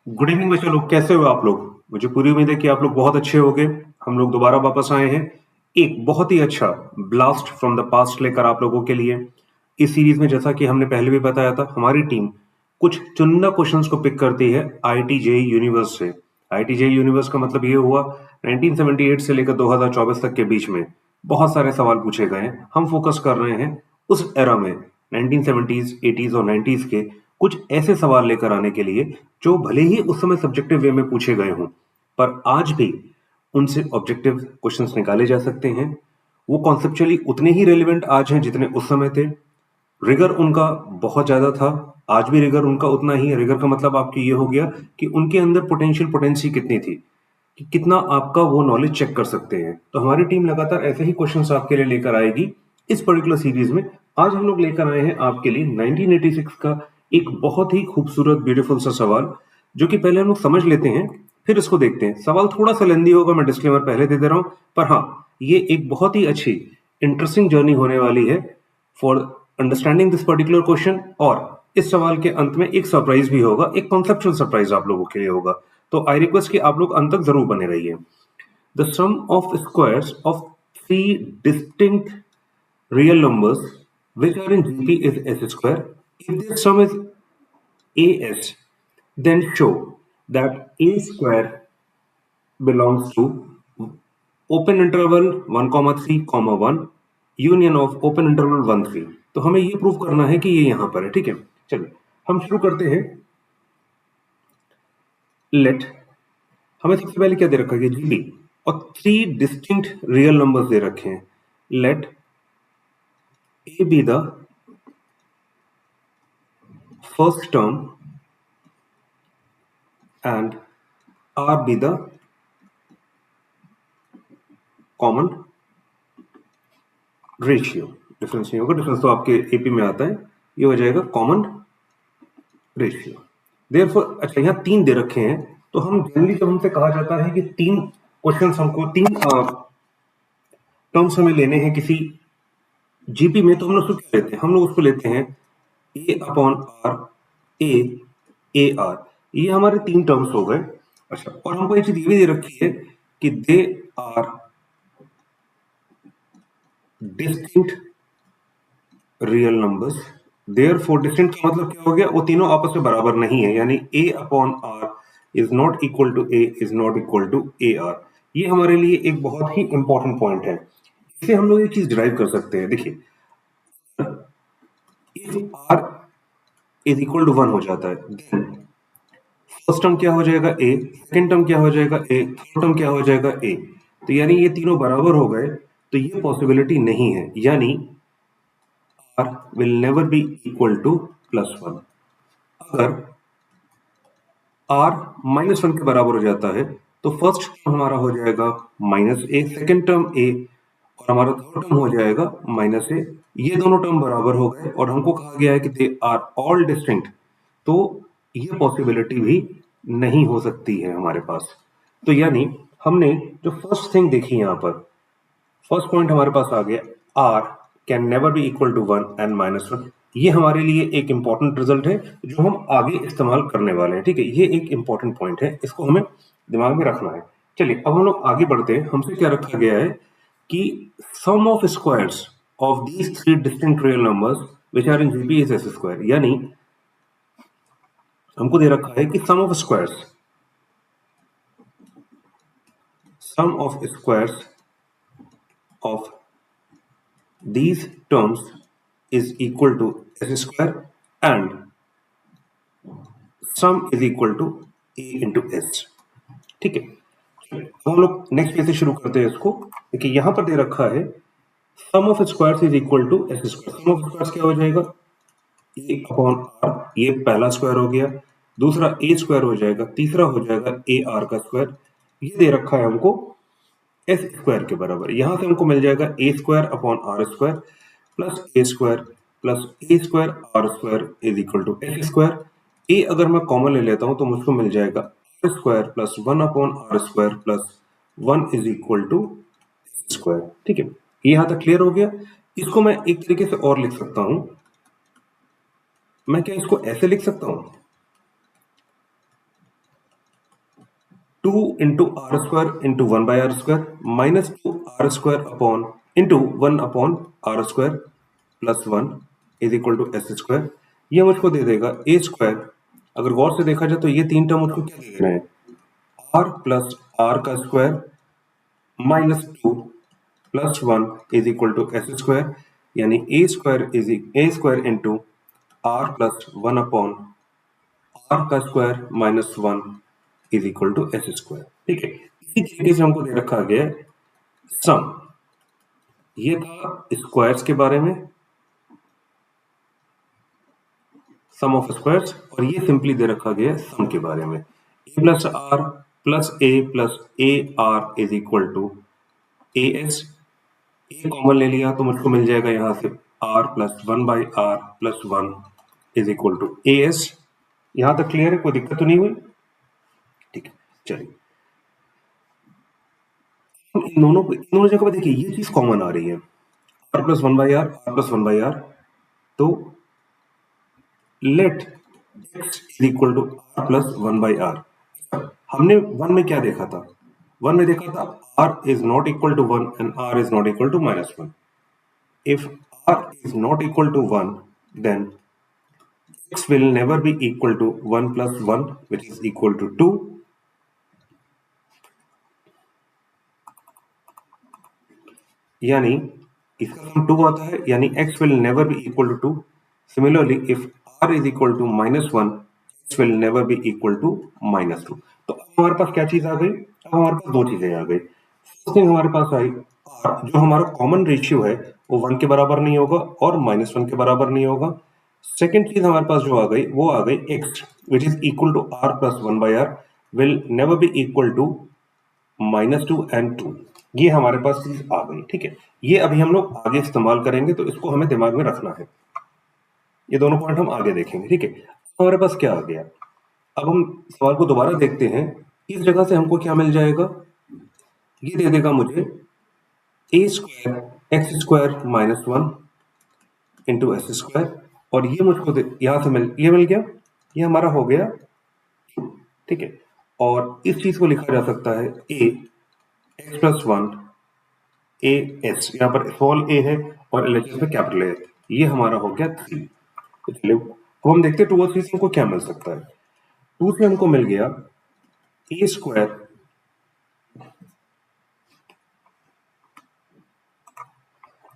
Good evening बच्चों लोग, कैसे हो आप लोग? मुझे पूरी उम्मीद है कि आप लोग बहुत अच्छे होंगे। हम लोग दोबारा वापस आए हैं एक बहुत ही अच्छा ब्लास्ट फ्रॉम द पास्ट लेकर आप लोगों के लिए। इस सीरीज में जैसा कि हमने पहले भी बताया था, हमारी टीम कुछ चुनिंदा क्वेश्चंस को पिक करती है आईआईटी जेईई यूनिवर्स से। आईआईटी जेईई यूनिवर्स का मतलब ये हुआ 1978 से लेकर 2024 तक के बीच में बहुत सारे सवाल पूछे गए हैं। हम फोकस कर रहे हैं उस एरा में 1970s, 80s और 90s के कुछ ऐसे सवाल लेकर आने के लिए जो भले ही उस समय सब्जेक्टिव वे में पूछे गए हों, पर आज भी उनसे ऑब्जेक्टिव क्वेश्चंस निकाले जा सकते हैं। वो कॉन्सेप्चुअली उतने ही रेलिवेंट आज हैं जितने उस समय थे। रिगर उनका बहुत ज्यादा था, आज भी रिगर उनका उतना ही है। रिगर का मतलब आपकी ये हो गया कि उनके अंदर पोटेंसी कितनी थी, कि कितना आपका वो नॉलेज चेक कर सकते हैं। तो हमारी टीम लगातार ऐसे ही क्वेश्चंस आपके लिए लेकर आएगी इस पर्टिकुलर सीरीज में। आज हम लोग लेकर आए हैं आपके लिए 1986 का एक बहुत ही खूबसूरत ब्यूटीफुल सा सवाल, जो कि पहले हम लोग समझ लेते हैं फिर इसको देखते हैं। सवाल थोड़ा सा लेंदी होगा, मैं डिस्क्लेमर पहले दे रहा हूं, पर हाँ, ये एक बहुत ही अच्छी इंटरेस्टिंग जर्नी होने वाली है for understanding this particular question. और इस सवाल के अंत में एक सरप्राइज भी होगा, एक कॉन्सेप्चुअल सरप्राइज आप लोगों के लिए होगा। तो आई रिक्वेस्ट कि आप लोग अंत तक जरूर बने रहिए। The sum of squares of three distinct real numbers which are in GP is s square. If this sum is as, then show that a square belongs to open interval 1 comma 3 comma 1 union of open interval 1 3। तो हमें ये prove करना है कि ये यहां पर है। ठीक है, चलिए हम शुरू करते हैं। लेट हमें सबसे पहले क्या दे रखा है, जीबी, और थ्री डिस्टिंक्ट रियल नंबर्स दे रखे हैं। Let a be the first term and R be the common ratio. Difference नहीं होगा, डिफरेंस तो आपके एपी में आता है, ये हो जाएगा कॉमन रेशियो। देयरफॉर अच्छा, यहाँ तीन दे रखे हैं, तो हम जनरली जब हमसे कहा जाता है कि तीन क्वेश्चंस हमको तीन टर्म्स हमें लेने हैं किसी जीपी में, तो हम लोग उसको क्या लेते हैं? हम लोग उसको लेते हैं ए अपॉन आर, ए आर। ये हमारे तीन टर्म्स हो गए। अच्छा, और हमको एक चीज ये भी दे रखी है कि they are distinct real numbers. Therefore distinct का मतलब क्या हो गया? वो तीनों आपस में बराबर नहीं है, यानी a upon r is not equal to a is not equal to a r. ये हमारे लिए एक बहुत ही इंपॉर्टेंट पॉइंट है। इससे हम लोग एक चीज डिराइव कर सकते हैं। देखिए, if r is equal to 1 हो जाता है, देन फर्स्ट टर्म क्या हो जाएगा a, सेकेंड टर्म क्या हो जाएगा a, थर्ड टर्म क्या हो जाएगा a। तो यानी ये तीनों बराबर हो गए, तो ये पॉसिबिलिटी नहीं है, यानी r will never be equal to +1। अगर r -1 के बराबर हो जाता है, तो फर्स्ट टर्म हमारा हो जाएगा -a, सेकेंड टर्म a, और हमारा थर्ड टर्म हो जाएगा -a। ये दोनों टर्म बराबर हो गए और हमको कहा गया है कि दे आर ऑल डिस्टिंक्ट, तो ये पॉसिबिलिटी भी नहीं हो सकती है हमारे पास। तो यानी हमने जो फर्स्ट थिंग देखी यहाँ पर, फर्स्ट पॉइंट हमारे पास आ गया, r can never be equal to 1 and -1। ये हमारे लिए एक इंपॉर्टेंट रिजल्ट है जो हम आगे इस्तेमाल करने वाले हैं। ठीक है, ये एक इंपॉर्टेंट पॉइंट है, इसको हमें दिमाग में रखना है। चलिए अब हम लोग आगे बढ़ते हैं। हमसे क्या रखा गया है कि sum of squares of these three distinct real numbers which are in GP is S square. यानी हमको दे रखा है कि sum of squares of these terms is equal to s square and sum is equal to a into s। ठीक है, तो हम लोग नेक्स्ट पेज से शुरू करते हैं इसको। देखिए यहां पर दे रखा है sum of squares is equal to S square. Sum of squares क्या हो जाएगा? ए अपॉन आर, ये पहला स्क्वायर हो गया, दूसरा ए स्क्वायर हो जाएगा, तीसरा हो जाएगा ए आर का स्क्वायर। ये दे रखा है हमको एस स्क्वायर के बराबर। यहां से हमको मिल जाएगा A square upon are square plus A square R square is equal to S square. A अगर मैं कॉमन ले लेता हूं तो मुझको मिल जाएगा r square plus 1 upon are square plus 1 is equal to square. ठीक है, ये यहां तक क्लियर हो गया। इसको मैं एक तरीके से और लिख सकता हूं। मैं क्या इसको ऐसे लिख सकता हूं? 2 into r square into 1 by r square minus 2 r square upon into 1 upon r square plus 1 is equal to s square। ये मुझको दे देगा a square। अगर गौर से देखा जाए तो ये तीन टर्म मुझको क्या दे रहे हैं, r plus r का square minus 2 plus 1 is equal to S square, यानी a square into r plus 1 upon r का square minus 1 is equal to S square. ठीक है, इसी तरीके से हमको दे रखा गया सम। ये था स्क्वायर्स के बारे में, सम ऑफ स्क्वायर्स, और ये सिंपली दे रखा गया सम के बारे में। a plus r plus a r is equal to a s. A common ले लिया तो मुझको मिल जाएगा यहां से r plus 1 by are plus 1 is equal to a s. यहां तक क्लियर है, कोई दिक्कत तो नहीं हुई? ठीक है, चलिए इन दोनों जगह पर देखिए ये चीज कॉमन आ रही है, r plus 1 by are plus 1 by R. तो let x is equal to r plus 1 by R. हमने 1 में क्या देखा था? 1 में देखा था r is not equal to 1 and r is not equal to minus 1। If r is not equal to 1, then x will never be equal to 1 plus 1, which is equal to 2. यानी इसका सम 2 आता है, यानी x will never be equal to 2. Similarly, if r is equal to minus 1, x will never be equal to minus 2. तो अब हमारे पास क्या चीज आ गई? अब हमारे पास दो चीजें आ गई। फर्स्ट थिंग हमारे पास आई r, जो हमारा कॉमन रेशियो है वो 1 के बराबर नहीं होगा और माइनस 1 के बराबर नहीं होगा। सेकेंड चीज हमारे पास जो आ गई वो आ गई x, which is equal to r plus 1 by r will never be equal to minus 2 and 2। ये हमारे पास चीज आ गई। ठीक है, ये अभी हम लोग आगे इस्तेमाल करेंगे, तो इसको हमें दिमाग में रखना है। ये दोनों पॉइंट हम आगे देखेंगे। ठीक है, हमारे पास क्या आ गया? अब हम सवाल को दोबारा देखते हैं। इस जगह से हमको क्या मिल जाएगा? ये दे देगा मुझे A square X square minus 1 into S square, और ये मुझको यहां से ये मिल गया, ये हमारा हो गया। ठीक है, और इस चीज को लिखा जा सकता है ए एक्स प्लस 1 ए एस, यहाँ पर स्मॉल ए है और एलएचएस में कैपिटल ए, ये हमारा हो गया 3। तो चलिए अब हम देखते हैं 2 और 3 से हमको क्या मिल सकता है। 2 से हमको मिल गया A square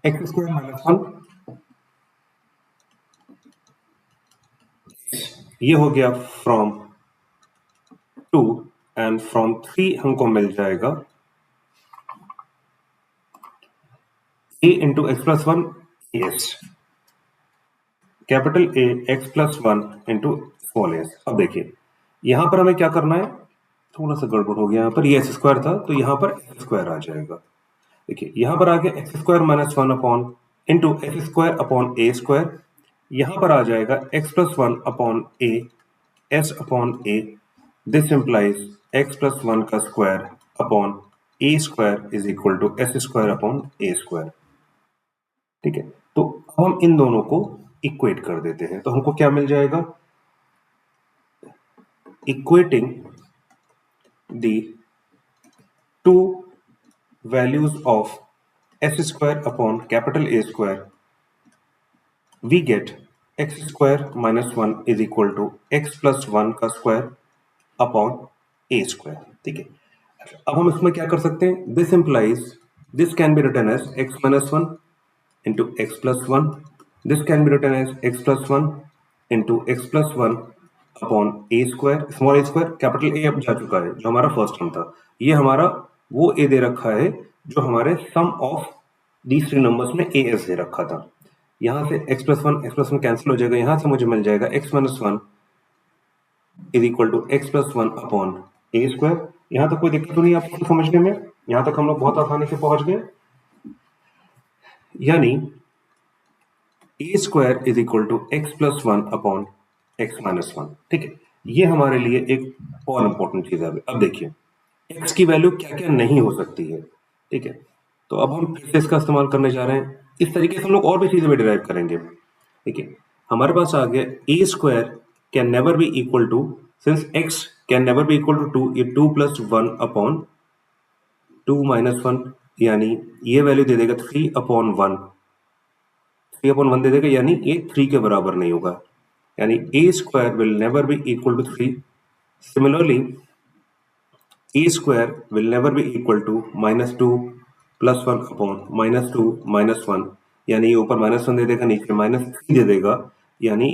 X square minus 1, ये हो गया फ्रॉम 2, एंड फ्रॉम 3 हमको मिल जाएगा a into x plus 1 S, capital A x plus 1 into small S. अब देखिए यहां पर हमें क्या करना है, थोड़ा सा गड़बड़ हो गया, यहाँ पर ये एक्स स्क्वायर था तो यहाँ पर एक्स स्क्वायर आ जाएगा। देखिए यहां पर आ गया X square minus 1 upon into X square upon ए स्क्वायर, यहां पर आ जाएगा X plus 1 upon A S upon A. This implies X plus 1 का square upon A square is equal to S square upon A square. ठीक है, तो अब हम इन दोनों को इक्वेट कर देते हैं, तो हमको क्या मिल जाएगा? Equating the two values of s square upon capital a square, we get x square minus 1 is equal to x plus 1 का स्क्वायर अपॉन ए स्क्वायर। ठीक है, अब हम इसमें क्या कर सकते हैं? This implies this can be written as x minus 1 into x plus 1. This can be written as x plus 1 into x plus 1 upon a square, small a square, capital A अब जा चुका है जो हमारा फर्स्ट टर्म था, ये हमारा वो a दे रखा है जो हमारे सम ऑफ दीज थ्री नंबर्स में a s दे रखा था। यहां से x plus 1 कैंसिल हो जाएगा, यहां से मुझे मिल जाएगा x minus 1 is equal to x plus 1 upon a square. यहां तक कोई दिक्कत तो नहीं आपको समझने में? यहां तक हम लोग बहुत आसानी से पहुंच गए, यानी ए square is equal to x plus 1 upon x minus 1। ठीक है, ये हमारे लिए एक और इंपॉर्टेंट चीज है। अब देखिए एक्स की वैल्यू क्या क्या नहीं हो सकती है। ठीक है, तो अब हम फिर से इसका इस्तेमाल करने जा रहे हैं। इस तरीके से हम लोग और भी चीजें भी डिराइव करेंगे। ठीक है, हमारे पास आ गया A square can never be equal to, since X can never be equal to 2, ये 2 प्लस 1 अपॉन 2 माइनस 1, यानी ये वैल्यू दे देगा 3 अपॉन 1, 3 अपॉन 1 दे देगा, यानी ये 3 के बराबर नहीं होगा, यानी a square will never be equal to 3. Similarly, a square will never be equal to minus 2 plus 1 upon minus 2 minus 1, यानी ऊपर माइनस 1 दे देगा, नीचे माइनस 3 दे देगा, यानी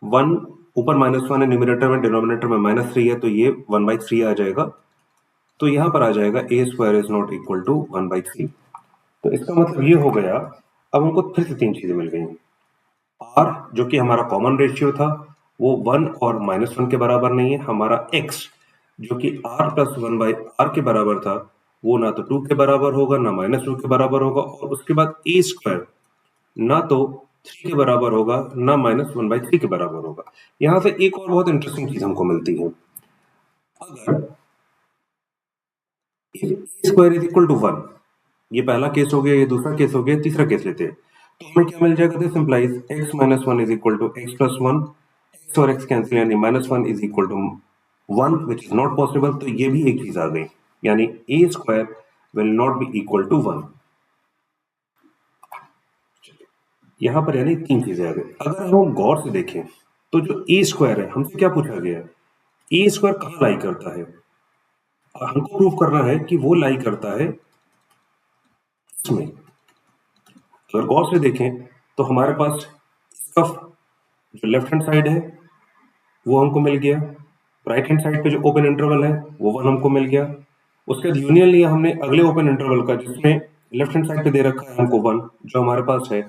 1 ऊपर माइनस 1 है न्यूमरेटर में, डिनोमिनेटर में माइनस 3 है, तो ये 1/3 आ जाएगा, तो यहां पर आ जाएगा a square is not equal to 1/3. तो इसका मतलब ये हो गया, अब हमको फिर से 3 चीजें मिल गई। r जो कि हमारा कॉमन रेशियो था वो 1 और -1 के बराबर नहीं है, हमारा x जो कि r प्लस 1/r के बराबर था वो ना तो 2 के बराबर होगा ना -2 के बराबर होगा, और उसके बाद a स्क्वायर ना तो 3 के बराबर होगा ना -1/3 के बराबर होगा। यहां से एक और बहुत इंटरेस्टिंग चीज हमको मिलती है, अगर a square is equal to 1, ये पहला केस हो गया, ये दूसरा केस हो गया, तीसरा केस लेते हैं, तो हमें क्या मिल जाएगा, this implies x minus 1 is equal to x plus 1, x और x कैंसिल, यानी -1 is equal to 1, which is not possible, तो ये भी एक चीज आ गई, यानी a square will not be equal to 1. यहां पर यानी 3 चीजें आ गई। अगर हम गौर से देखें तो जो a स्क्वायर है, हमसे क्या पूछा गया है, a स्क्वायर कहां लाई करता है, और हमको प्रूव करना है कि वो लाई करता है इसमें। अगर गौर से देखें तो हमारे पास इसका जो लेफ्ट हैंड साइड है वो हमको मिल गया, राइट हैंड साइड पे जो ओपन इंटरवल है वो 1 हमको मिल गया, उसके बाद यूनियन लिया हमने अगले ओपन इंटरवल का जिसमें लेफ्ट हैंड साइड पे दे रखा है हमको 1 जो हमारे पास है,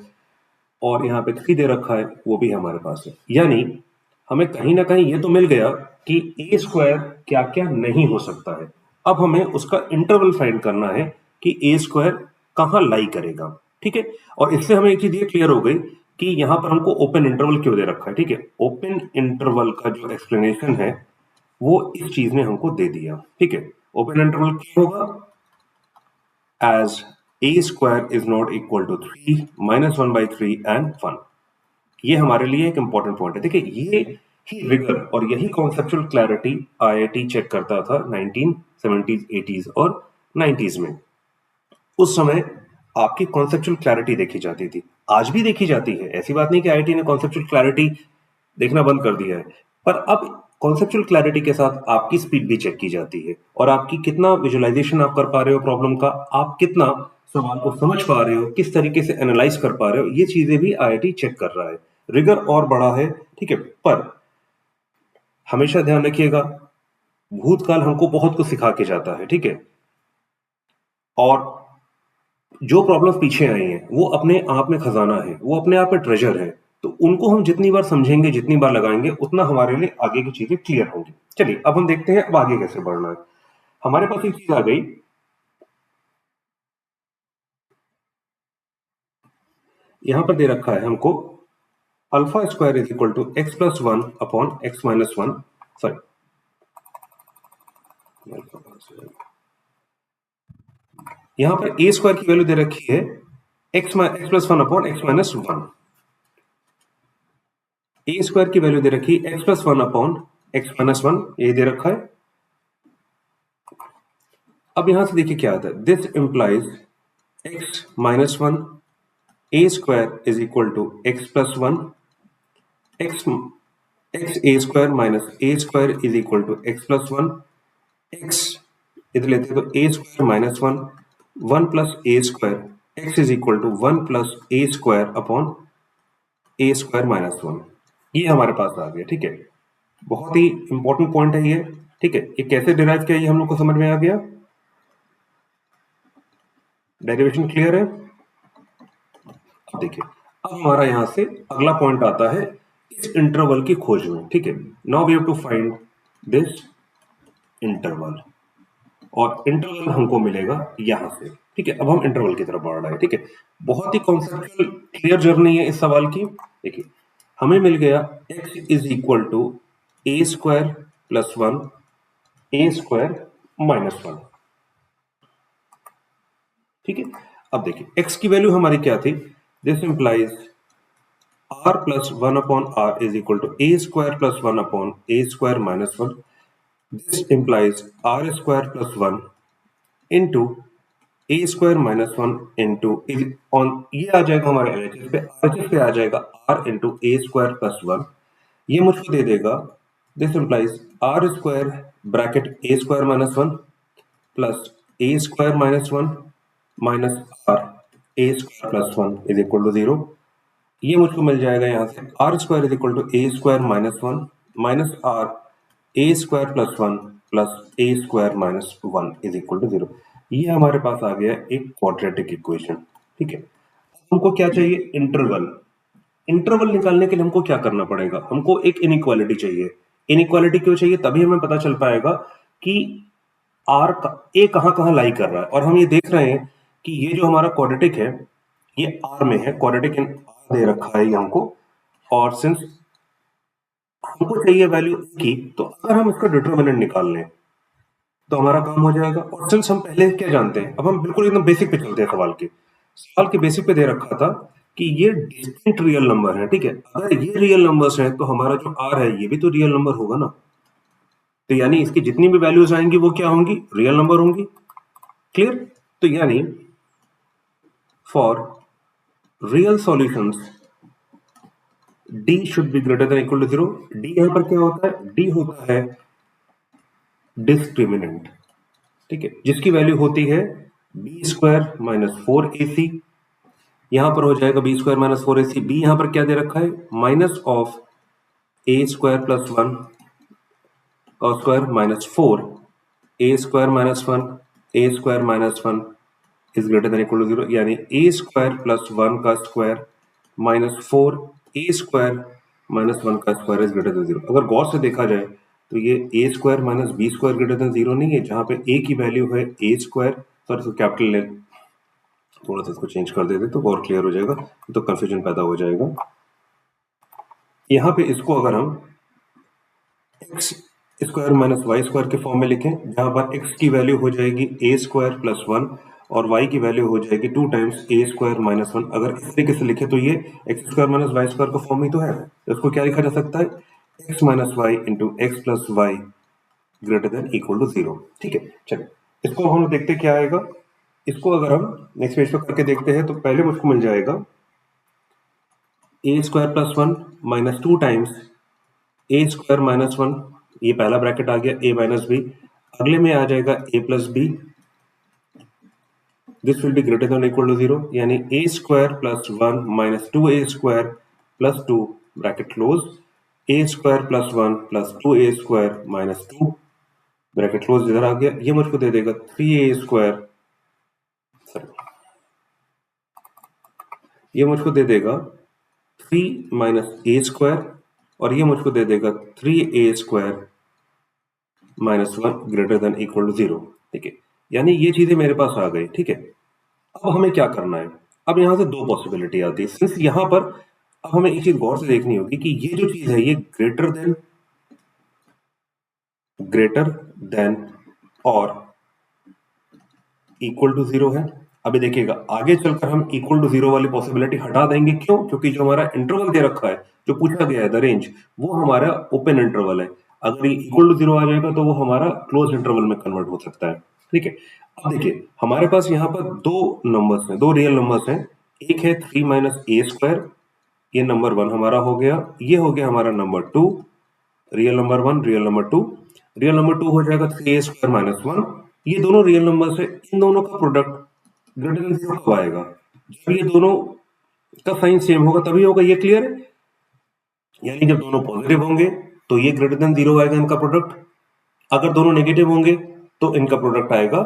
और यहाँ पे 3 दे रखा है वो भी हमारे पास है, यानी हमें कहीं ना कहीं ये तो मिल गया कि ए स्क्वायर क्या क्या नहीं हो सकता है। अब हमें उसका इंटरवल फाइंड करना है कि ए स्क्वायर कहाँ लाई करेगा, ठीक है। और इससे हमें एक चीज ये क्लियर हो गई कि यहाँ पर हमको ओपन इंटरवल क्यों दे रखा है, ठीक है। ओपन इंटरवल का जो एक्सप्लेनेशन है वो इस चीज ने हमको दे दिया, ठीक है। ओपन इंटरवल क्या होगा, as a square is not equal to 3 minus 1/3 and 1. ये हमारे लिए एक इंपॉर्टेंट पॉइंट है। देखिए ये ही रिगर और यही कॉन्सेप्चुअल क्लैरिटी आईआईटी चेक करता था 1970s 80s और 90s में। उस समय आपकी कॉन्सेप्चुअल क्लैरिटी देखी जाती थी, आज भी देखी जाती है, ऐसी बात नहीं कि आईआईटी ने कॉन्सेप्चुअल क्लैरिटी देखना बंद कर दिया है, पर अब कॉन्सेप्चुअल क्लैरिटी के साथ आपकी स्पीड भी चेक की जाती है, और आपकी कितना विजुअलाइजेशन आप कर पा रहे हो प्रॉब्लम का, आप कितना सवाल को समझ पा रहे हो, किस तरीके से एनालाइज कर पा रहे हो, ये चीजें भी आईआईटी चेक कर रहा है। रिगर और बड़ा है, ठीक है, पर हमेशा ध्यान रखिएगा भूतकाल हमको बहुत कुछ सिखा के जाता है, ठीक है। और जो प्रॉब्लम पीछे आई हैं वो अपने आप में खजाना है, वो अपने आप में ट्रेजर है, तो उनको हम जितनी बार समझेंगे, जितनी बार लगाएंगे, उतना हमारे लिए आगे की चीजें क्लियर होंगी। चलिए अब हम देखते हैं अब आगे कैसे बढ़ना है। हमारे पास एक चीज आ गई, यहां पर दे रखा है हमको alpha square is equal to x plus 1 upon x minus 1, sorry यहां पर ए स्क्वायर की वैल्यू दे रखी है x plus 1 upon x minus 1, ए स्क्वायर की वैल्यू दे रखी है x plus 1 upon x minus 1, ये दे रखा है। अब यहां से देखिए क्या आता है, this implies X minus 1 A square is equal to x plus 1, X A square minus A square is equal to x plus 1, X इधर लेते हैं तो A square minus 1, 1 plus A square, X is equal to 1 plus A square upon A square minus 1, ये हमारे पास आ गया, ठीक है। बहुत ही इंपॉर्टेंट पॉइंट है ये, ठीक है। ये कैसे डिराइव किया ये हम लोग को समझ में आ गया, डेरिवेशन क्लियर है। अब देखिए अब हमारा यहां से अगला पॉइंट आता है इस इंटरवल की खोज में, ठीक है। Now we have to find this interval, और इंटरवल हमको मिलेगा यहां से, ठीक है। अब हम इंटरवल की तरफ बढ़ रहे हैं, ठीक है। बहुत ही कॉन्सेप्चुअल क्लियर जर्नी है इस सवाल की। देखिए हमें मिल गया x is equal to a square plus 1 A square minus 1, ठीक है। अब देखिए x की वैल्यू हमारी क्या थी, this implies r plus 1 upon r is equal to a square plus 1 upon A square minus 1, this implies r square plus 1 into a square minus 1 into on ये आ जाएगा हमारे एलएचएस पे, आरएचएस पे आ जाएगा r into a square plus 1। ये मुझको दे देगा this implies r square bracket a square minus 1 plus A square minus 1 minus r a square plus 1 is equal to 0। ये मुझको मिल जाएगा यहाँ से r square is equal to a square minus 1 minus r a square plus 1 plus A square minus 1 is equal to 0। ये हमारे पास आ गया एक क्वाड्रेटिक इक्वेशन। ठीक है, हमको क्या चाहिए? इंटरवल। इंटरवल निकालने के लिए हमको क्या करना पड़ेगा? हमको एक इनइक्वालिटी चाहिए। इनइक्वालिटी क्यों चाहिए? तभी हमें पता चल पाएगा कि आर का ए कहां लाई कर रहा है। और हम ये देख रहे हैं कि ये जो हमारा क्वाड्रेटिक है ये आर में है, क्वाड्रेटिक इन आर दे रखा है ये हमको। और सिंस हमको चाहिए वैल्यू की, तो अगर हम इसका डिटरमिनेंट निकाल लें तो हमारा काम हो जाएगा। और सिंस हम पहले क्या जानते हैं, अब हम बिल्कुल एकदम बेसिक पे चलते हैं। सवाल के बेसिक पे दे रखा था कि ये डिस्टिंक्ट रियल नंबर है। ठीक है, अगर ये रियल नंबर्स हैं तो हमारा जो आर है ये भी तो रियल नंबर होगा ना। तो यानी इसकी जितनी भी वैल्यूज आएंगी वो क्या होंगी? रियल नंबर होंगी। क्लियर? तो यानी for real solutions d should be greater than equal to 0। d यहां पर क्या होता है? d होता है डिस्क्रिमिनेंट। ठीक है, जिसकी वैल्यू होती है बी स्क्वायर माइनस 4ac। यहां पर हो जाएगा B square minus 4ac। b यहां पर क्या दे रखा है? Minus of a square plus 1 और square minus 4 a square minus 1 A square minus 1 is greater than equal to 0। यानी ए स्क्वायर प्लस 1 का square minus 4 a square minus 1 का स्क्वायर इज ग्रेटर देन 0। अगर गौर से देखा जाए तो ये A square minus B square greater than 0 नहीं है, जहां पे ए की वैल्यू है ए स्क्वायर। सॉरी, तो कैपिटल ले, थोड़ा सा इसको चेंज कर देते तो और क्लियर हो जाएगा, तो कंफ्यूजन पैदा हो जाएगा। यहाँ पे इसको अगर हम x square minus y square के फॉर्म में लिखें, जहां पर एक्स की वैल्यू हो जाएगी ए स्क्वायर प्लस 1 और y की वैल्यू हो जाएगी 2 टाइम्स ए स्क्वायर माइनस 1। अगर इस तरीके से लिखे तो ये x square minus y square का फॉर्म ही तो है। तो इसको क्या लिखा जा सकता है? X minus y into x plus y greater than equal to 0। ठीक है, चलिए इसको हम देखते क्या आएगा। इसको अगर हम नेक्स्ट पेज पर करके देखते हैं तो पहले मुझको मिल जाएगा A square plus 1 minus 2 times A square minus 1। ये पहला ब्रैकेट आ गया ए माइनस बी। अगले में आ जाएगा A plus B. This will be greater than equal to 0। यानी ए square plus 1 minus 2a square plus 2 bracket close, A square plus 1 plus 2a square minus 2 bracket close. इधर आ गया, ये मुझको दे देगा 3a स्क्वायर, सॉरी ये मुझको दे देगा 3 माइनस ए स्क्वायर और ये मुझको दे देगा 3a square minus 1 greater than equal to 0। ठीक है, यानी ये चीजें मेरे पास आ गई। ठीक है, अब हमें क्या करना है? अब यहां से दो पॉसिबिलिटी आती है। सिंस यहां पर अब हमें एक चीज गौर से देखनी होगी कि ये जो चीज है ये ग्रेटर देन और इक्वल टू 0 है। अभी देखिएगा आगे चलकर हम इक्वल टू 0 वाली पॉसिबिलिटी हटा देंगे। क्यों? क्योंकि जो हमारा इंटरवल दे रखा है, जो पूछा गया है द रेंज, वो हमारा ओपन इंटरवल है। अगर ये इक्वल टू 0 आ जाएगा तो वो हमारा क्लोज इंटरवल में कन्वर्ट हो सकता है। ठीक है, अब देखिए हमारे पास यहाँ पर दो नंबर्स हैं, दो रियल नंबर्स हैं। एक है 3 माइनस ए स्क्वायर, ये नंबर 1 हमारा हो गया। ये हो गया हमारा number 2, real number 1 real number 2। Real number 2 हो जाएगा 3a स्क्वायर माइनस 1। ये दोनों रियल नंबर है, इन दोनों का प्रोडक्ट ग्रेटर देन 0 कब आएगा? जब ये दोनों का साइन सेम होगा तभी होगा। ये क्लियर है? यानी जब दोनों पॉजिटिव होंगे तो ये ग्रेटर देन 0 आएगा इनका प्रोडक्ट। अगर दोनों नेगेटिव होंगे तो इनका प्रोडक्ट आएगा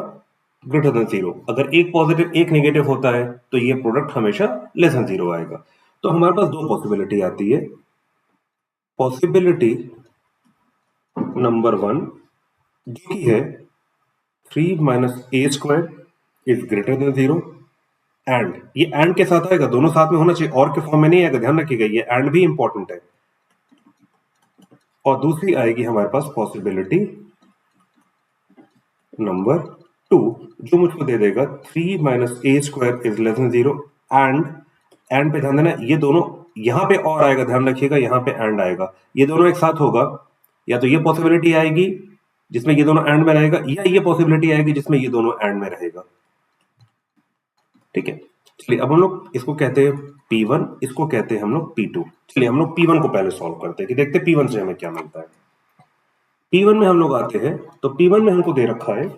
ग्रेटर देन 0। अगर एक पॉजिटिव एक नेगेटिव होता है तो ये प्रोडक्ट हमेशा लेस देन 0 आएगा। तो हमारे पास दो पॉसिबिलिटी आती है। पॉसिबिलिटी नंबर 1 जो कि है 3 minus A square is greater than 0। And ये एंड के साथ आएगा, दोनों साथ में होना चाहिए, और के फॉर्म में नहीं आएगा, ध्यान रखिएगा ये एंड भी इंपॉर्टेंट है। और दूसरी आएगी हमारे पास पॉसिबिलिटी नंबर 2 जो मुझको दे देगा 3 minus A square is less than 0। And पे ध्यान देना, ये दोनों यहां पे और आएगा, ध्यान रखिएगा यहां पे एंड आएगा, ये दोनों एक साथ होगा। या तो ये पॉसिबिलिटी आएगी जिसमें ये दोनों एंड में रहेगा, या ये पॉसिबिलिटी आएगी जिसमें ये दोनों एंड में रहेगा। ठीक है, चलिए अब हम लोग इसको कहते हैं P1, इसको कहते हैं हम लोग P2। चलिए हम लोग P1 को पहले सॉल्व करते हैं कि देखते हैं P1 से हमें क्या मिलता है। P1 में हम लोग आते हैं, तो P1 में हमको दे रखा है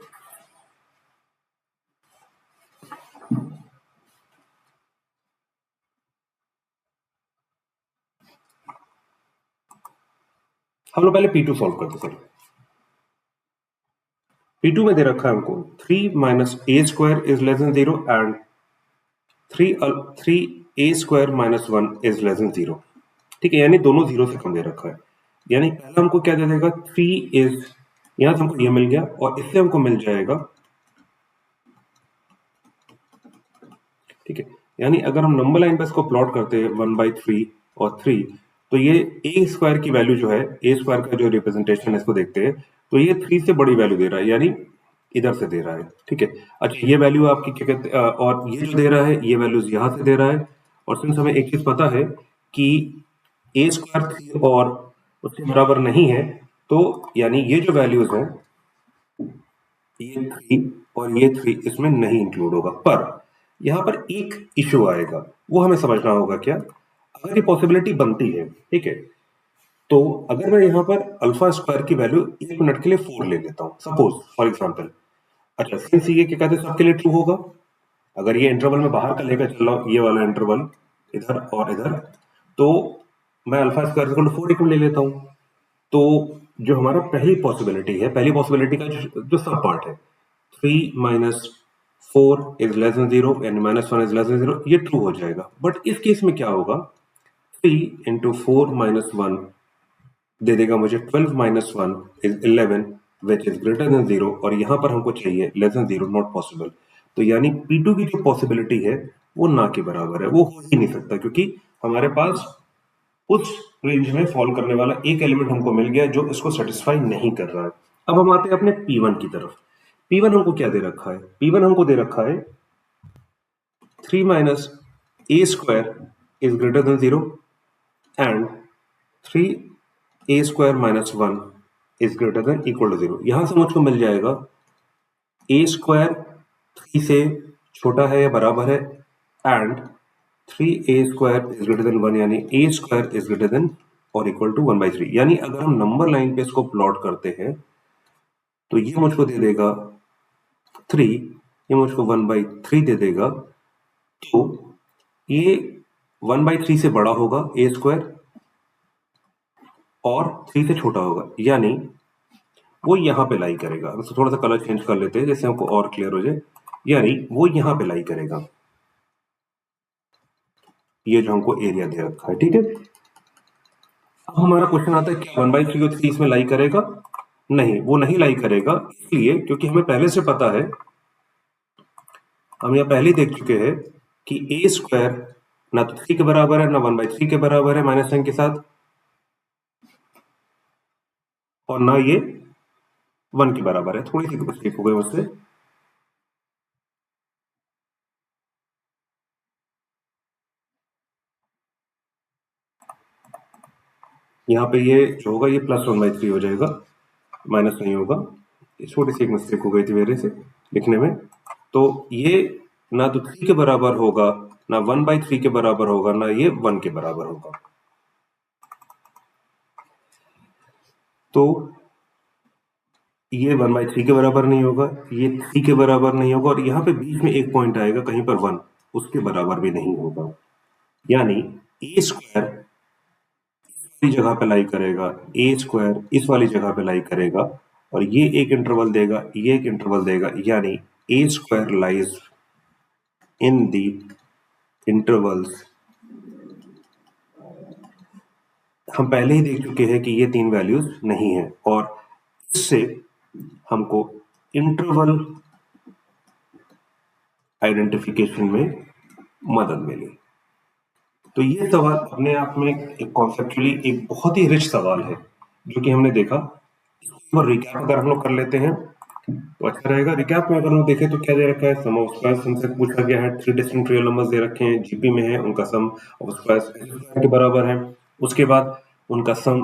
हम लोग पहले P2 सॉल्व करते हैं। P2 में दे रखा है हमको 3 minus A square is less than 0 and 3a square minus 1 is less than 0। ठीक है, यानी दोनों 0 से कम दे रखा है। यानी पहला हमको क्या दे देगा, 3 इज, यहां से हमको ये मिल गया और इससे हमको मिल जाएगा। ठीक है, यानी अगर हम नंबर लाइन पे इसको प्लॉट करते हैं 1/3 और 3, तो ये ए स्क्वायर की वैल्यू जो है, ए स्क्वायर का जो रिप्रेजेंटेशन है इसको देखते हैं, तो ये 3 से बड़ी वैल्यू दे रहा है, यानी इधर से दे रहा है। ठीक है, अच्छा ये वैल्यू आपकी क्या कहते हैं, और ये जो दे रहा है ये वैल्यूज यहां से दे रहा है। और सिंस हमें एक चीज पता है कि ए स्क्वायर 3 और उसके बराबर नहीं है, तो यानी ये जो वैल्यूज है ये 3 और ये 3 इसमें नहीं इंक्लूड होगा। पर यहाँ पर एक इश्यू आएगा, वो हमें समझना होगा। क्या, अगर ये पॉसिबिलिटी बनती है, ठीक है, तो अगर मैं यहाँ पर अल्फा स्क्वायर की वैल्यू 1 मिनट के लिए 4 ले लेता हूँ, सपोज फॉर एग्जाम्पल। अच्छा, सिंस ये क्या कहते हैं सबके लिए ट्रू होगा, अगर ये इंटरवल में बाहर का लेकर चल रहा हूँ, ये वाला इंटरवल इधर और इधर, तो मैं अल्फा स्क्वायर 4 1 ले लेता हूँ। तो जो हमारा पहली पॉसिबिलिटी है, पहली पॉसिबिलिटी का जो सब पार्ट है, 3 minus 4 is less than 0 and minus 1 is less than 0, ये ट्रू हो जाएगा। बट इस केस में क्या होगा, 3 इंटू 4 माइनस 1 दे देगा मुझे 12 minus 1 is 11 which is greater than 0, और यहां पर हमको चाहिए लेस देन 0, नॉट पॉसिबल। तो यानी P2 की जो पॉसिबिलिटी है वो ना के बराबर है, वो हो ही नहीं सकता, क्योंकि हमारे पास उस रेंज में फॉल करने वाला एक एलिमेंट हमको मिल गया जो इसको सेटिस्फाई नहीं कर रहा है। अब हम आते हैं अपने P1 की तरफ। P1 हमको क्या दे रखा है, P1 हमको दे रखा है 3 minus A square is greater than 0 and 3a square minus 1 is greater than equal to 0। यहां से मुझको मिल जाएगा a स्क्वायर 3 से छोटा है या बराबर है and 3a square is greater then 1, यानी a square is greater then और इक्वल टू 1/3। यानी अगर हम नंबर लाइन पे इसको प्लॉट करते हैं तो ये मुझको दे देगा 3, ये मुझको 1/3 दे देगा। तो ये 1/3 से बड़ा होगा a स्क्वायर और 3 से छोटा होगा, यानी वो यहां पे लाई करेगा। तो थोड़ा सा कलर चेंज कर लेते हैं जैसे हमको और क्लियर हो जाए, यानी वो यहां पे लाई करेगा, ये जो हमको एरिया दे रखा है। ठीक है, अब हमारा क्वेश्चन आता है क्या 1/3 और 3 इसमें लाई करेगा? नहीं, वो नहीं लाई करेगा, इसलिए क्योंकि हमें पहले से पता है, हम यह पहले देख चुके हैं कि ए स्क्वायर ना तो 3 के बराबर है ना 1/3 के बराबर है माइनस साइन के साथ, और ना ये 1 के बराबर है। थोड़ी सी मिस्टेक हो गई मुझसे, यहाँ पे ये जो होगा ये प्लस 1/3 हो जाएगा, माइनस नहीं होगा। छोटी सी एक मिस्टेक हो गई थी मेरे से लिखने में। तो ये ना तो 3 के बराबर होगा, ना 1/3 के बराबर होगा, ना ये 1 के बराबर होगा। तो ये 1/3 के बराबर नहीं होगा, ये 3 के बराबर नहीं होगा, और यहाँ पे बीच में एक पॉइंट आएगा कहीं पर 1, उसके बराबर भी नहीं होगा। यानी ए स्क्वायर इस जगह पे लाई करेगा, ए स्क्वायर इस वाली जगह पे लाई करेगा, और ये एक इंटरवल देगा, ये एक इंटरवल देगा, यानी ए square lies in the intervals. हम पहले ही देख चुके हैं कि ये 3 वैल्यूज नहीं है, और इससे हमको इंटरवल आइडेंटिफिकेशन में मदद मिली। तो ये सवाल अपने आप में एक कॉन्सेप्चुअली एक बहुत ही रिच सवाल है जो कि हमने देखा। और रिकैप अगर हम लोग कर लेते हैं तो अच्छा रहेगा। रिकैप में अगर हम देखें तो क्या दे रखा है, सम ऑफ स्क्वायर्स हमसे पूछा गया है, 3 डिस्टिंक्ट रियल नंबर्स दे रखे हैं, जीपी में है, उनका सम ऑफ स्क्वायर्स के बराबर है। उसके बाद उनका सम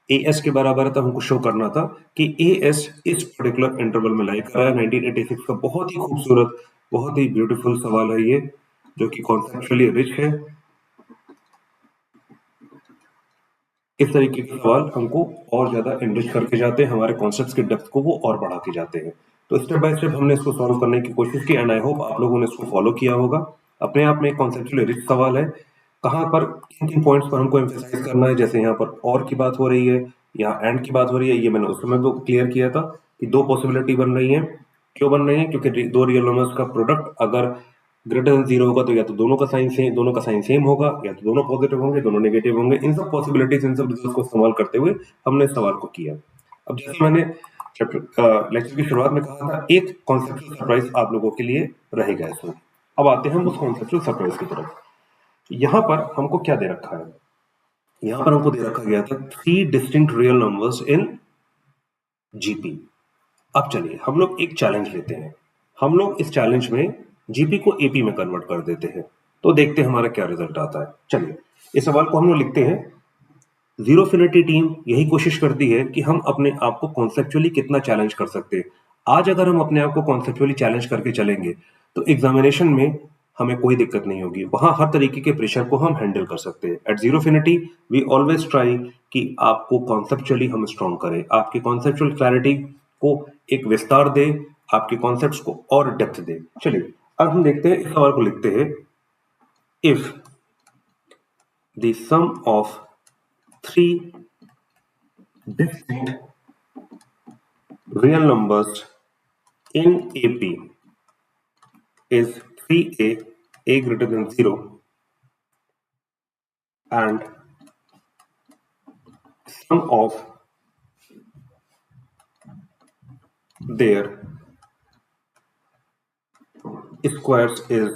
ए एस के बराबर है, तो हमको शो करना था कि ए एस इस पर्टिकुलर इंटरवल में लाई कर रहा है। 1986 का बहुत ही खूबसूरत, बहुत ही ब्यूटीफुल सवाल है ये, जो कि कॉन्सेप्चुअली रिच है। इस तरीके के सवाल हमको और ज्यादा एनरिच करके जाते हैं, हमारे कॉन्सेप्ट्स की डेप्थ को वो और बढ़ा के जाते हैं। तो स्टेप बाय स्टेप हमने इसको सॉल्व करने की कोशिश की, एंड आई होप आप लोगों ने इसको फॉलो किया होगा। अपने आप में एक कॉन्सेप्चुअली रिच सवाल है। कहाँ पर किन किन पॉइंट्स पर हमको एम्फेसाइज करना है, जैसे यहाँ पर और की बात हो रही है, यहाँ एंड की बात हो रही है, ये मैंने उस समय तो क्लियर किया था कि दो पॉसिबिलिटी बन रही है। क्यों बन रही है? क्योंकि दो रियल नंबर्स का प्रोडक्ट अगर ग्रेटर देन जीरो होगा, तो या तो दोनों का साइन सेम होगा, या तो दोनों पॉजिटिव होंगे, दोनों नेगेटिव होंगे। इन सब पॉसिबिलिटीज, इन सब रिजल्ट्स को इस्तेमाल करते हुए हमने इस सवाल को किया। अब जैसे मैंने लेक्चर की शुरुआत में कहा था, एक कॉन्सेप्चुअल सरप्राइज आप लोगों के लिए रहेगा इसमें। अब आते हैं हम उस कॉन्सेप्चुअल सरप्राइज की तरफ। यहाँ पर हमको क्या दे रखा है? यहाँ पर हमको दे रखा गया था 3 distinct real numbers in GP. अब चलिए हम लोग एक चैलेंज लेते हैं। हम लोग इस चैलेंज में जीपी को एपी में कन्वर्ट कर देते हैं, तो देखते हैं हमारा क्या रिजल्ट आता है। चलिए इस सवाल को हम लोग लिखते हैं। जीरोफिनिटी टीम यही कोशिश करती है कि हम अपने आप को कॉन्सेप्चुअली कितना चैलेंज कर सकते हैं। आज अगर हम अपने आप को कॉन्सेप्चुअली चैलेंज करके चलेंगे, तो एग्जामिनेशन में हमें कोई दिक्कत नहीं होगी, वहां हर तरीके के प्रेशर को हम हैंडल कर सकते हैं। एट जीरोफिनिटी वी ऑलवेज ट्राई कि आपको कॉन्सेप्चुअली हम स्ट्रॉन्ग करें, आपकी कॉन्सेप्चुअल क्लैरिटी को एक विस्तार दे, आपके कॉन्सेप्ट्स को और डेप्थ दे। चलिए अब हम देखते हैं, इस सवाल को लिखते हैं। If the sum of 3 distinct real numbers in AP is 3a, a greater than 0, and sum of their squares is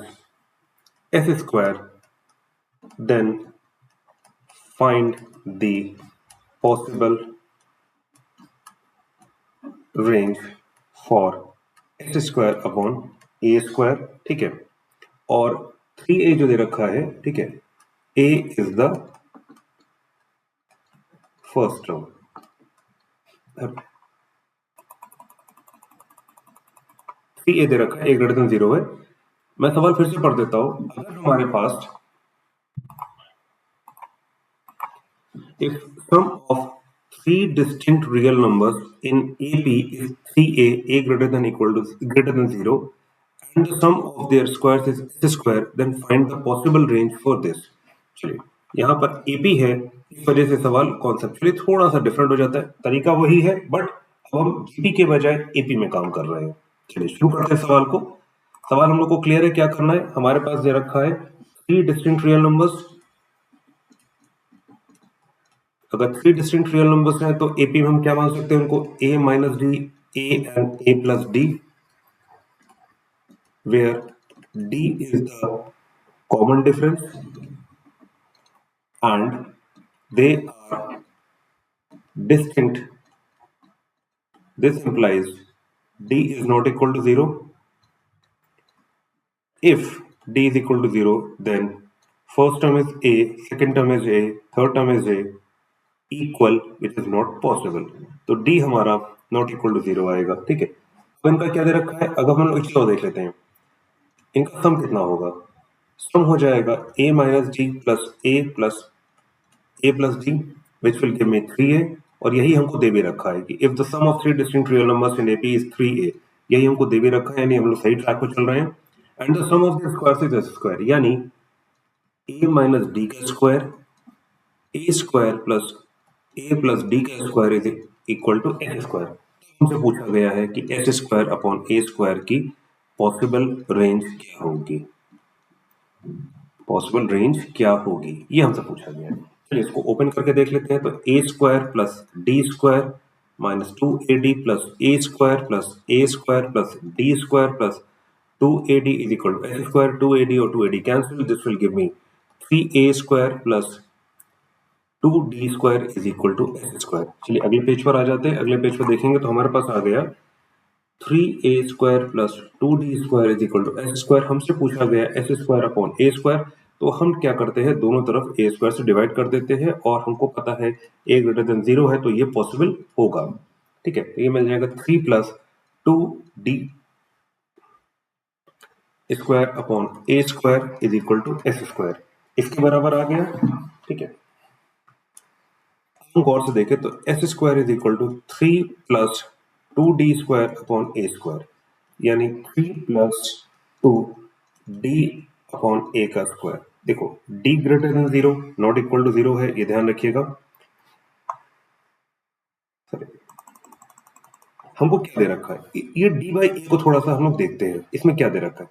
s square, then find the possible range for s square upon a square। ठीक है, और 3a जो दे रखा है, ठीक है, a is the first term। 3a दे रखा है, a greater than 0 है। मैं सवाल फिर से पढ़ देता हूं। अगर हमारे पास if sum of 3 distinct real numbers in AP is 3a, a greater than 0, and the sum of their squares is s square, then find the possible range for this। चलिए यहाँ पर AP है, इस वजह से सवाल कॉन्सेप्चुअली थोड़ा सा डिफरेंट हो जाता है। तरीका वही है, बट अब हम जीपी के बजाय एपी में काम कर रहे हैं। चलिए शुरू करते हैं सवाल को। सवाल हम लोग को क्लियर है क्या करना है? हमारे पास दे रखा है 3 डिस्टिंक्ट रियल नंबर्स। अगर 3 डिस्टिंक्ट रियल नंबर्स हैं, तो एपी में हम क्या मान सकते हैं उनको? a minus d, a and a plus d, where d is the common difference and they are distinct। This implies d is not equal to 0। If d is equal to 0, then first term is a, second term is a, third term is a, equal, which is not possible। तो d हमारा not equal to 0 आएगा। ठीक है, तो इनका क्या दे रखा है? अगर हम लोग इसको देख लेते हैं, इनका सम कितना होगा? सम हो जाएगा a minus d plus a plus d, which will give me 3a। और यही हमको दे भी रखा है कि if the sum of 3 distinct real numbers in AP is 3a, यही हमको दे भी रखा है, यानी हम लोग सही ट्रैक पर चल रहे हैं। And the sum of the squares is s square, यानी a माइनस डी का square, a square plus a plus D का square is equal to s square. हमसे पूछा गया है कि s square upon a square की पॉसिबल रेंज क्या होगी? पॉसिबल रेंज क्या होगी, ये हमसे पूछा गया है। चलिए इसको ओपन करके देख लेते हैं। तो a square plus d square minus 2ad plus a square plus d square plus 2ad is equal to s square. 2ad और 2ad cancel, this will give me 3a square plus 2d square is equal to s square. चलिए अगले page पर आ जाते हैं। अगले page पर देखेंगे तो हमारे पास आ गया 3a square plus 2d square is equal to s square. हमसे पूछा गया s square upon a square. तो हम क्या करते हैं, दोनों तरफ ए स्क्वायर से डिवाइड कर देते हैं और हमको पता है ए ग्रेटर देन 0 है तो ये पॉसिबल होगा। ठीक है, तो ये मिल जाएगा 3 plus 2d square upon A square is equal to S square, इसके बराबर आ गया। ठीक है, हम गौर से देखें तो s square is equal to 3 plus 2d square upon A square, यानी 3 प्लस 2d अपॉन ए का स्क्वायर। देखो d greater than 0 not equal to 0 है, ये ध्यान रखिएगा। हमको क्या दे रखा है, ये d बाई ए को थोड़ा सा हम लोग देखते हैं, इसमें क्या दे रखा है।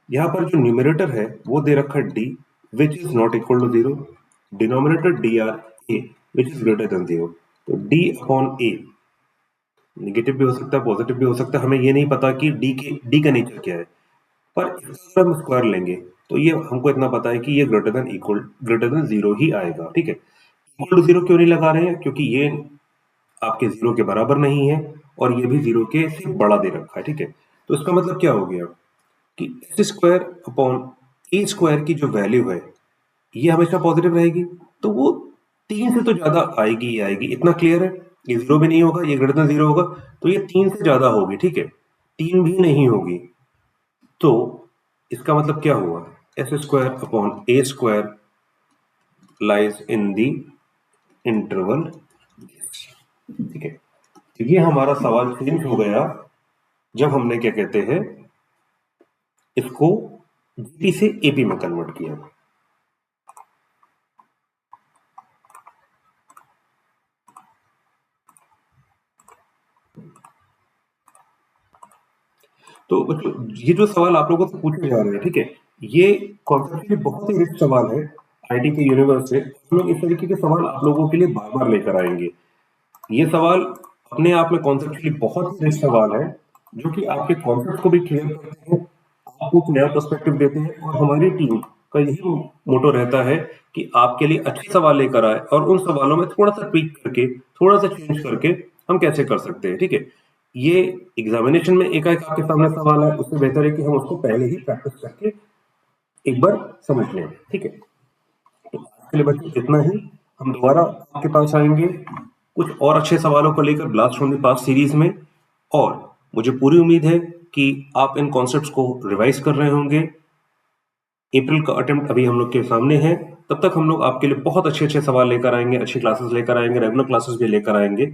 यहाँ पर जो न्यूमरेटर है वो दे रखा है d which is not equal to 0, denominator dr a which is greater than 0। तो d अपॉन a नेगेटिव भी हो सकता है, पॉजिटिव भी हो सकता है, हमें ये नहीं पता कि d का नेचर क्या है, पर इसका हम स्क्वायर लेंगे तो ये हमको इतना पता है कि ये ग्रेटर देन 0 ही आएगा। ठीक है, इक्वल टू 0 क्यों नहीं लगा रहे हैं, क्योंकि ये आपके 0 के बराबर नहीं है और ये भी 0 के से बड़ा दे रखा है। ठीक है, तो इसका मतलब क्या हो गया कि एस स्क्वायर अपॉन ए स्क्वायर की जो वैल्यू है ये हमेशा पॉजिटिव रहेगी, तो वो 3 से तो ज्यादा आएगी ही आएगी, इतना क्लियर है। ये 0 भी नहीं होगा, ये ग्रेटर देन 0 होगा तो ये 3 से ज्यादा होगी। ठीक है, 3 भी नहीं होगी, तो इसका मतलब क्या हुआ, S square upon A square lies in the interval. ठीक है, तो ये हमारा सवाल चेंज हो गया जब हमने क्या कहते हैं इसको जीपी से एपी में कन्वर्ट किया। तो बच्चों ये जो सवाल आप लोगों से पूछे जा रहे हैं, ठीक है, ये कॉन्सेप्चुअली बहुत ही रिच सवाल है आईटी के यूनिवर्स से। हम लोग इस तरीके के सवाल आप लोगों के लिए बार बार लेकर आएंगे। ये सवाल अपने आप में कॉन्सेप्चुअली बहुत ही रिच सवाल है जो कि आपके कॉन्सेप्ट को भी क्लियर करते हैं, आपको एक नया पर्सपेक्टिव देते हैं, और हमारी टीम का यही मोटो रहता है कि आपके लिए अच्छे सवाल लेकर आए और उन सवालों में थोड़ा सा ट्वीक करके, थोड़ा सा चेंज करके हम कैसे कर सकते हैं। ठीक है, ये एग्जामिनेशन में एकाएक आपके सामने सवाल है, उससे बेहतर है कि हम उसको पहले ही प्रैक्टिस करके एक बार समझ लें। ठीक है, तो आज के लिए बच्चों इतना ही, हम दोबारा आपके पास आएंगे कुछ और अच्छे सवालों को लेकर blast from the past series में, और मुझे पूरी उम्मीद है कि आप इन कॉन्सेप्ट्स को रिवाइज कर रहे होंगे। अप्रैल का अटेम्प्ट अभी हम लोग के सामने है, तब तक हम लोग आपके लिए बहुत अच्छे अच्छे सवाल लेकर आएंगे, अच्छी क्लासेस लेकर आएंगे, रेगुलर क्लासेस भी लेकर आएंगे।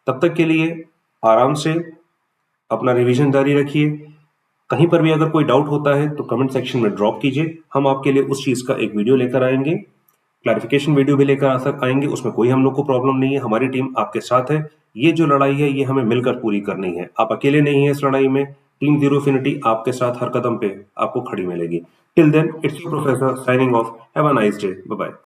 तब तक के लिए आराम से अपना रिवीजन जारी रखिए। कहीं पर भी अगर कोई डाउट होता है तो कमेंट सेक्शन में ड्रॉप कीजिए, हम आपके लिए उस चीज का एक वीडियो लेकर आएंगे, क्लैरिफिकेशन वीडियो भी लेकर आएंगे, उसमें कोई हम लोग को प्रॉब्लम नहीं है, हमारी टीम आपके साथ है। ये जो लड़ाई है ये हमें मिलकर पूरी करनी है, आप अकेले नहीं है इस लड़ाई में। टीम ज़ीरोफिनिटी आपके साथ हर कदम पे आपको खड़ी मिलेगी। Till then it's your professor signing off, have a nice day, bye bye.